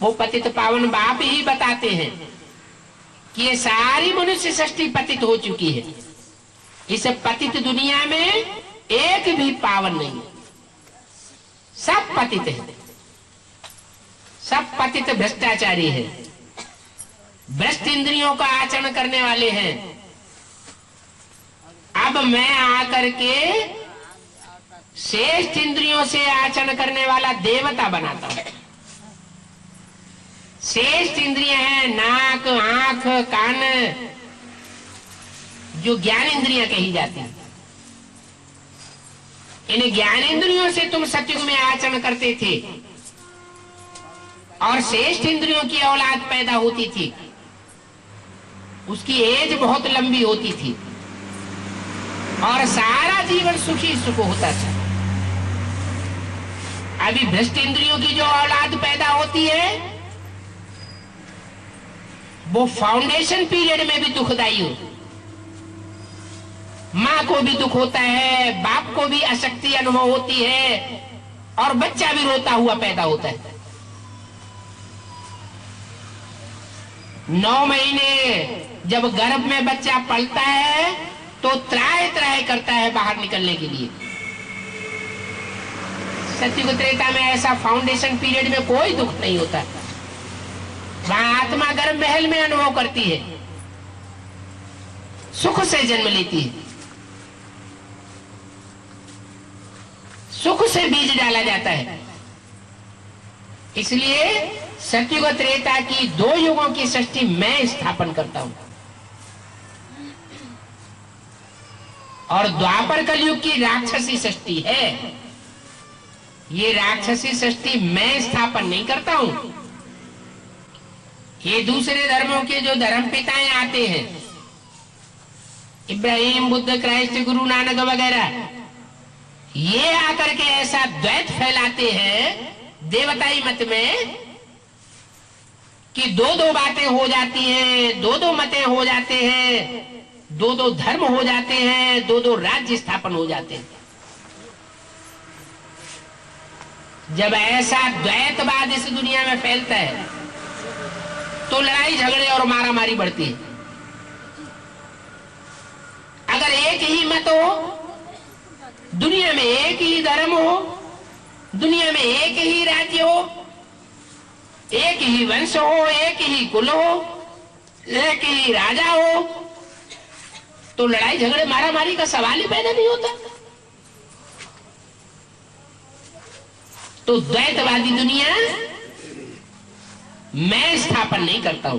वो पतित पावन बाप ही बताते हैं कि ये सारी मनुष्य सृष्टि पतित हो चुकी है। इस पतित दुनिया में एक भी पावन नहीं है, सब पतित है, सब पतित भ्रष्टाचारी है, भ्रष्ट इंद्रियों का आचरण करने वाले हैं। अब मैं आकर के श्रेष्ठ इंद्रियों से आचरण करने वाला देवता बनाता हूं। श्रेष्ठ इंद्रियां हैं नाक, आंख, कान, जो ज्ञान इंद्रियां कही जाती हैं। इन ज्ञान इंद्रियों से तुम सतयुग में आचरण करते थे और श्रेष्ठ इंद्रियों की औलाद पैदा होती थी, उसकी एज बहुत लंबी होती थी और सारा जीवन सुखी सुख होता था। अभी भ्रष्ट इंद्रियों की जो औलाद पैदा होती है वो फाउंडेशन पीरियड में भी दुखदाई हो। मां को भी दुख होता है, बाप को भी अशक्ति अनुभव होती है और बच्चा भी रोता हुआ पैदा होता है। 9 महीने जब गर्भ में बच्चा पलता है तो त्राय त्राय करता है बाहर निकलने के लिए। सतयुग त्रेता में ऐसा फाउंडेशन पीरियड में कोई दुख नहीं होता। वहां आत्मा गर्भ महल में अनुभव करती है, सुख से जन्म लेती है, सुख से बीज डाला जाता है। इसलिए सतयुग त्रेता की 2 युगों की सृष्टि मैं स्थापन करता हूं और द्वापर कलयुग की राक्षसी सृष्टि है। ये राक्षसी सृष्टि मैं स्थापन नहीं करता हूं। ये दूसरे धर्मों के जो धर्म पिताएं आते हैं, इब्राहिम, बुद्ध, क्राइस्ट, गुरु नानक वगैरह, ये आकर के ऐसा द्वैत फैलाते हैं देवताई मत में कि 2-2 बातें हो जाती हैं, 2-2 मतें हो जाते हैं, 2-2 धर्म हो जाते हैं, 2-2 राज्य स्थापन हो जाते हैं। जब ऐसा द्वैतवाद इस दुनिया में फैलता है तो लड़ाई झगड़े और मारामारी बढ़ती है। अगर एक ही मत हो, दुनिया में एक ही धर्म हो, दुनिया में एक ही राज्य हो, एक ही वंश हो, एक ही कुल हो, एक ही राजा हो, तो लड़ाई झगड़े मारामारी का सवाल ही पैदा नहीं होता। तो द्वैतवादी दुनिया मैं स्थापन नहीं करता हूं।